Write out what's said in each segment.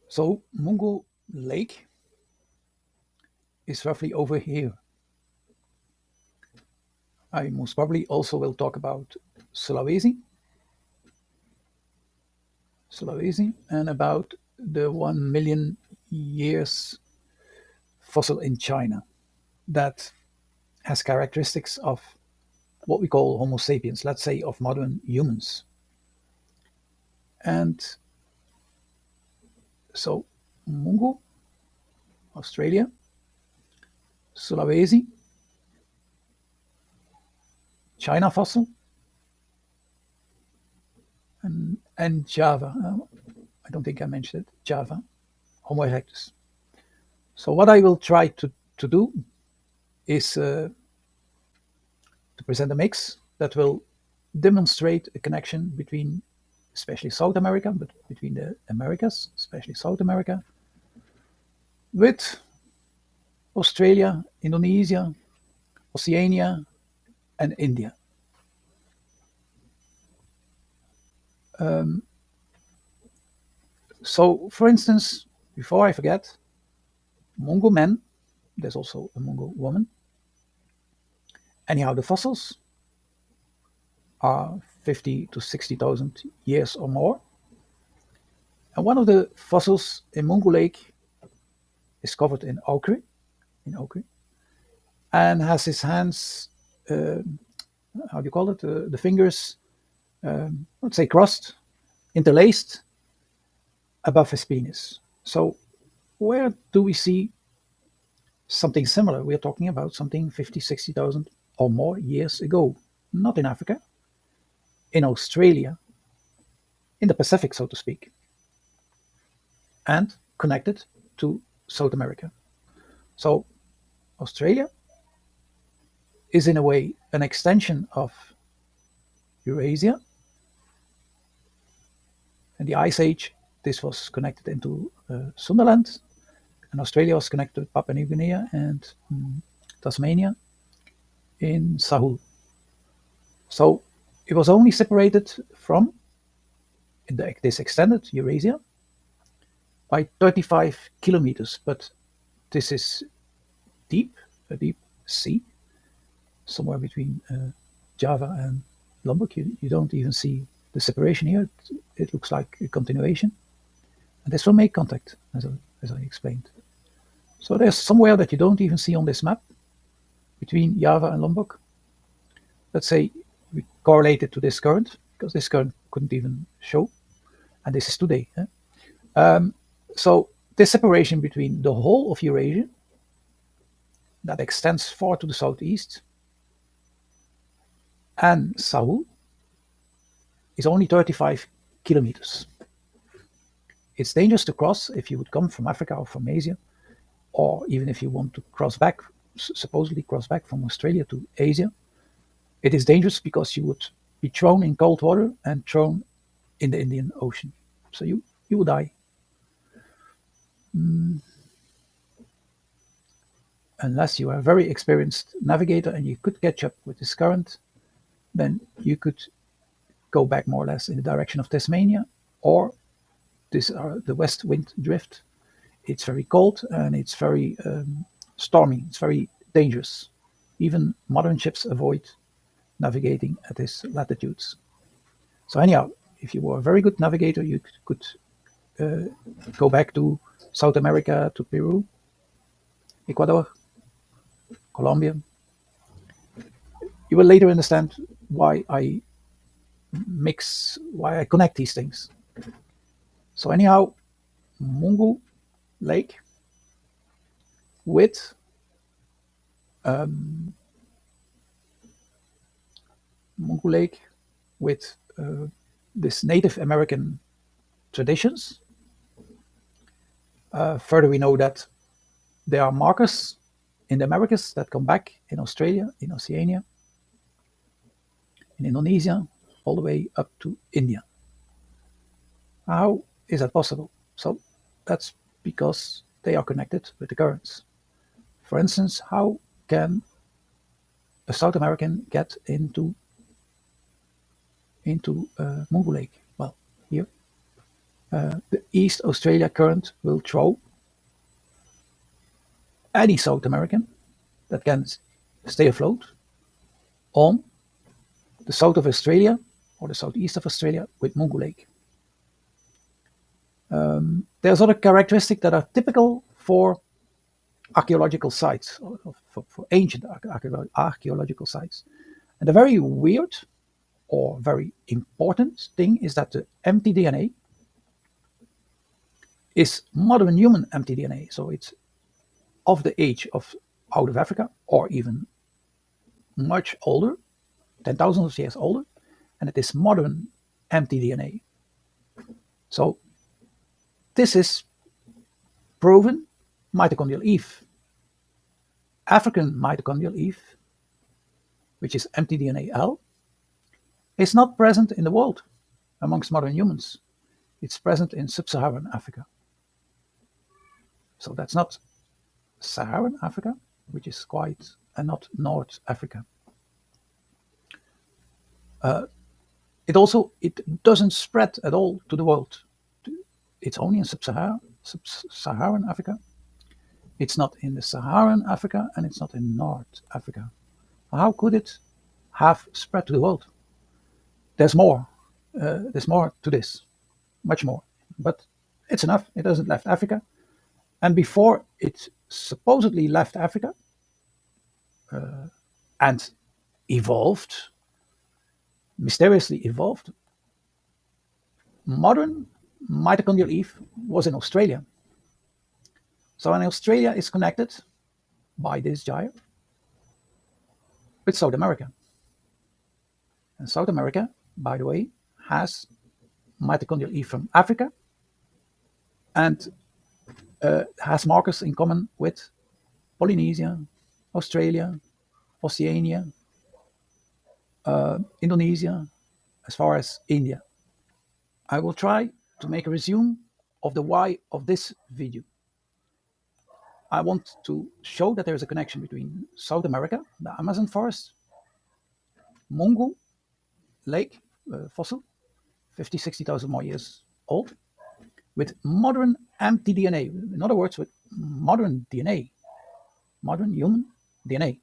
So Mungo-Lake is roughly over here. I most probably also will talk about Sulawesi, and about the 1 million years fossil in China that has characteristics of what we call Homo sapiens, let's say of modern humans. And so Mungo, Australia, Sulawesi, China fossil, and Java. I don't think I mentioned it, Java, Homo erectus. So what I will try to do is to present a mix that will demonstrate a connection between especially South America, but between the Americas, especially South America, with Australia, Indonesia, Oceania, and India. So, for instance, before I forget, Mungo-Man, there's also a Mungo-Woman. Anyhow, the fossils are 50 to 60,000 years or more. And one of the fossils in Mungo-Lake is covered in ochre, and has his hands, how do you call it, the fingers, let's say crossed, interlaced above his penis. So where do we see something similar? We are talking about something 50, 60,000 or more years ago. Not in Africa, in Australia, in the Pacific, so to speak, and connected to South America. So Australia is in a way an extension of Eurasia. In the Ice Age, this was connected into Sundaland, and Australia was connected to Papua New Guinea and Tasmania in Sahul. So it was only separated from this extended Eurasia by 35 kilometers, but this is deep, a deep sea, somewhere between Java and Lombok. You don't even see the separation here. It looks like a continuation. And this will make contact, as I explained. So there's somewhere that you don't even see on this map between Java and Lombok. Let's say we correlate it to this current, because this current couldn't even show. And this is today. So this separation between the whole of Eurasia, that extends far to the southeast, and Sahul is only 35 kilometers. It's dangerous to cross if you would come from Africa or from Asia, or even if you want to cross back, supposedly cross back from Australia to Asia. It is dangerous because you would be thrown in cold water and thrown in the Indian Ocean. So you would die. Unless you are a very experienced navigator and you could catch up with this current, then you could go back more or less in the direction of Tasmania, or the west wind drift. It's very cold and it's very stormy. It's very dangerous. Even modern ships avoid navigating at these latitudes. So anyhow, if you were a very good navigator, you could go back to South America, to Peru, Ecuador, Colombia. You will later understand why I connect these things. So anyhow, Mungo-Lake with Mungo-Lake with this Native American traditions. Further, we know that there are markers in the Americas that come back in Australia, in Oceania, in Indonesia, all the way up to India. How is that possible? So that's because they are connected with the currents. For instance, how can a South American get into Mungo-Lake? Well, here. The East Australia Current will throw any South American that can stay afloat on the south of Australia or the southeast of Australia with Mungo-Lake. There's other characteristics that are typical for archaeological sites, or for ancient archaeological sites. And the very weird or very important thing is that the mtDNA is modern human mtDNA. So it's of the age of out of Africa, or even much older, 10,000 of years older, and it is modern mtDNA. So this is proven mitochondrial Eve. African mitochondrial Eve, which is mtDNA L, is not present in the world amongst modern humans. It's present in sub-Saharan Africa. So that's not Saharan Africa, which is quite, and not North Africa. It doesn't spread at all to the world. It's only in sub-Saharan Africa. It's not in the Saharan Africa, and it's not in North Africa. How could it have spread to the world? There's more. There's more to this, much more. But it's enough. It hasn't left Africa. And before it supposedly left Africa and evolved, mysteriously evolved, modern mitochondrial Eve was in Australia. So in Australia is connected by this gyre with South America. And South America, by the way, has mitochondrial Eve from Africa and has markers in common with Polynesia, Australia, Oceania, Indonesia, as far as India. I will try to make a resume of the why of this video. I want to show that there is a connection between South America, the Amazon forest, Mungo-Lake fossil, 50, 60,000 more years old, with modern mtDNA. In other words, with modern DNA, modern human DNA.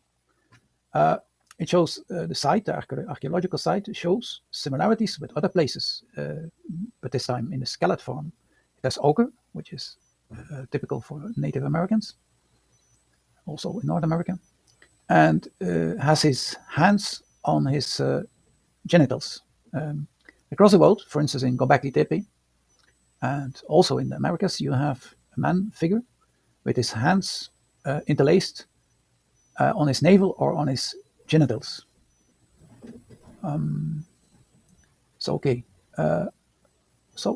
It shows the site, the archaeological site, shows similarities with other places, but this time in the skeleton form. It has ochre, which is typical for Native Americans, also in North America, and has his hands on his genitals. Across the world, for instance, in Göbekli Tepe, and also in the Americas, you have a man figure with his hands interlaced on his navel or on his genitals. So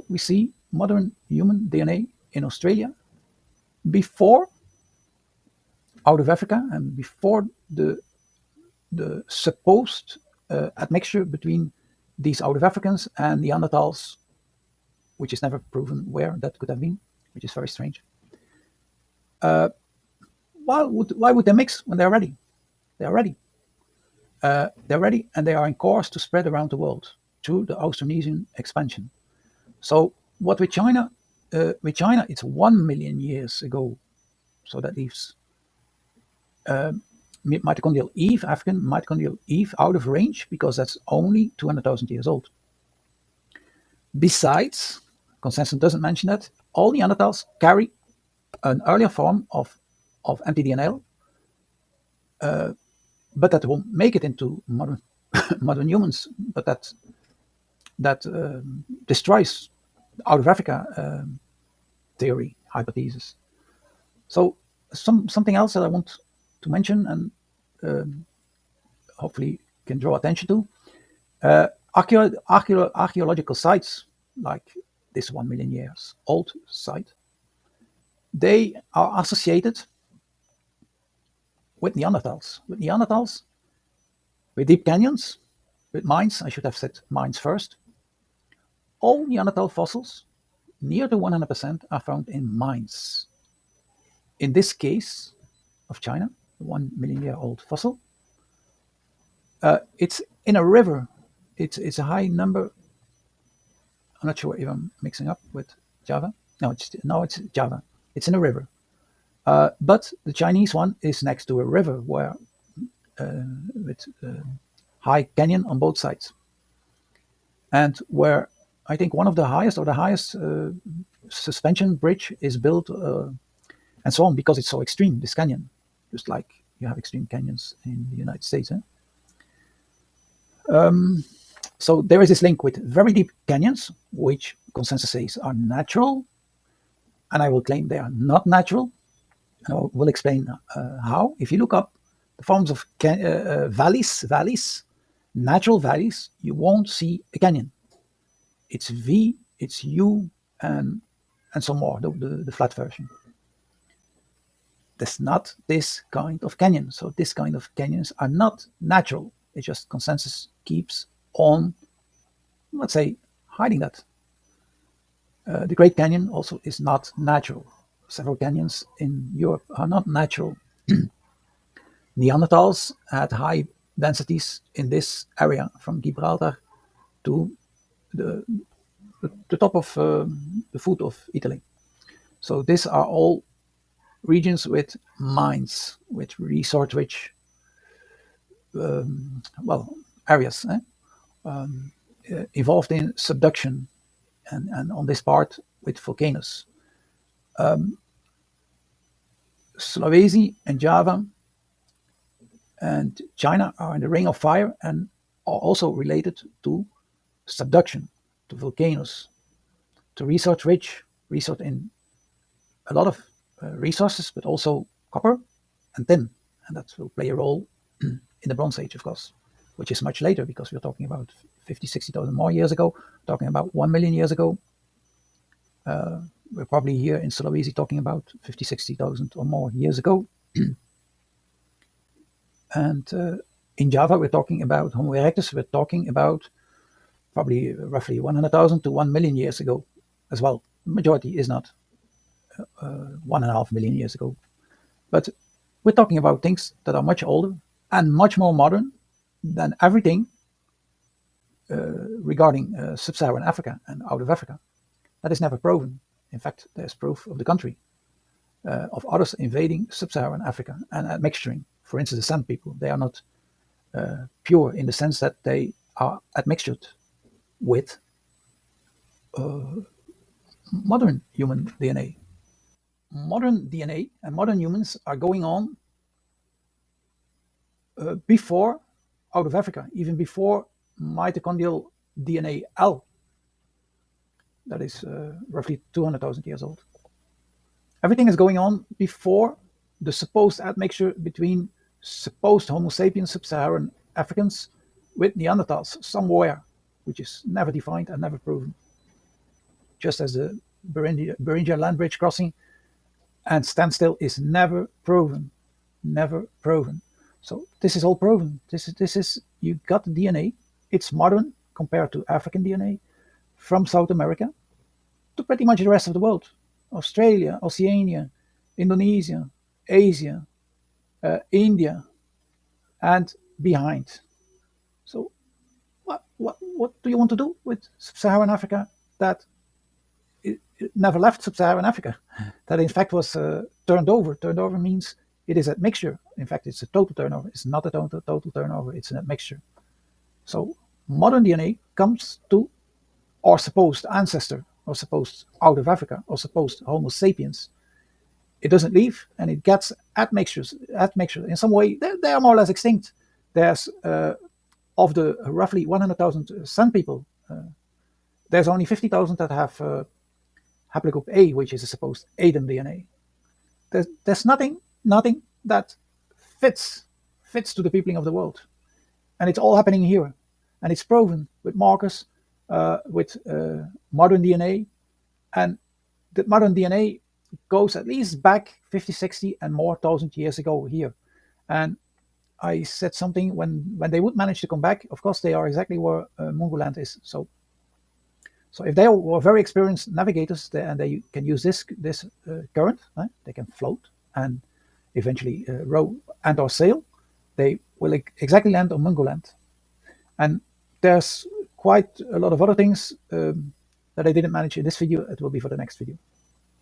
we see modern human DNA in Australia before out of Africa and before the supposed admixture between these out of Africans and Neanderthals, which is never proven where that could have been, which is very strange. Why would they mix when they're ready? They are ready. They're ready, and they are in course to spread around the world through the Austronesian expansion. So what with China, it's 1 million years ago. So that leaves mitochondrial Eve, African mitochondrial Eve, out of range because that's only 200,000 years old. Besides, consensus doesn't mention that, all Neanderthals carry an earlier form of mtDNA, but that won't make it into modern humans. But that destroys out of Africa theory, hypothesis. So something else that I want to mention and hopefully can draw attention to, archaeological sites like this 1 million years old site, they are associated with Neanderthals, with deep canyons, with mines. I should have said mines first. All Neanderthal fossils, near to 100%, are found in mines. In this case of China, the 1 million year old fossil, it's in a river. It's a high number. I'm not sure if I'm mixing up with Java. No, it's Java. It's in a river. But the Chinese one is next to a river where with high canyon on both sides, and where I think one of the highest or the highest suspension bridge is built, and so on, because it's so extreme, this canyon, just like you have extreme canyons in the United States. So there is this link with very deep canyons, which consensus says are natural, and I will claim they are not natural. And I will explain how. If you look up the forms of valleys, natural valleys, you won't see a canyon. It's V, it's U, and some more, the flat version. There's not this kind of canyon. So this kind of canyons are not natural. It's just consensus keeps on, let's say, hiding that. The Great Canyon also is not natural. Several canyons in Europe are not natural. Neanderthals had high densities in this area from Gibraltar to the top of the foot of Italy. So these are all regions with mines, with resource-rich areas, evolved in subduction, and on this part with volcanoes. Sulawesi and Java and China are in the Ring of Fire and are also related to subduction, to volcanoes, to resource in a lot of resources, but also copper and tin, and that will play a role in the Bronze Age, of course, which is much later, because we're talking about 50, 60,000 more years ago, talking about 1 million years ago. We're probably here in Sulawesi talking about 50, 60,000 or more years ago. And in Java, we're talking about Homo erectus, we're talking about probably roughly 100,000 to 1 million years ago as well. The majority is not 1.5 million years ago. But we're talking about things that are much older and much more modern than everything regarding sub-Saharan Africa and out of Africa. That is never proven. In fact, there's proof of the country, of others invading sub-Saharan Africa and admixturing. For instance, the Sand people, they are not pure in the sense that they are admixtured with modern human DNA. Modern DNA and modern humans are going on before out of Africa, even before mitochondrial DNA L. That is roughly 200,000 years old. Everything is going on before the supposed admixture between supposed Homo sapiens sub-Saharan Africans with Neanderthals somewhere, which is never defined and never proven. Just as the Beringia land bridge crossing and standstill is never proven. Never proven. So this is all proven. This is you got the DNA. It's modern compared to African DNA from South America to pretty much the rest of the world. Australia, Oceania, Indonesia, Asia, India, and behind. So what do you want to do with sub-Saharan Africa that it never left sub-Saharan Africa? That in fact was turned over. Turned over means it is a mixture. In fact, it's a total turnover. It's not a total turnover. It's a mixture. So modern DNA comes to our supposed ancestor, or supposed out of Africa, or supposed Homo sapiens. It doesn't leave, and it gets admixtures. In some way, they are more or less extinct. There's of the roughly 100,000 Sand people, there's only 50,000 that have haplogroup A, which is a supposed Adam DNA. There's nothing that fits to the peopling of the world, and it's all happening here, and it's proven with markers, with modern DNA, and the modern DNA goes at least back 50, 60 and more thousand years ago here. And I said something, when they would manage to come back, of course they are exactly where Mungo-Land is. So if they were very experienced navigators, and they can use this current, they can float and eventually row and or sail, they will exactly land on Mungo-Land. And there's quite a lot of other things that that I didn't manage in this video, it will be for the next video.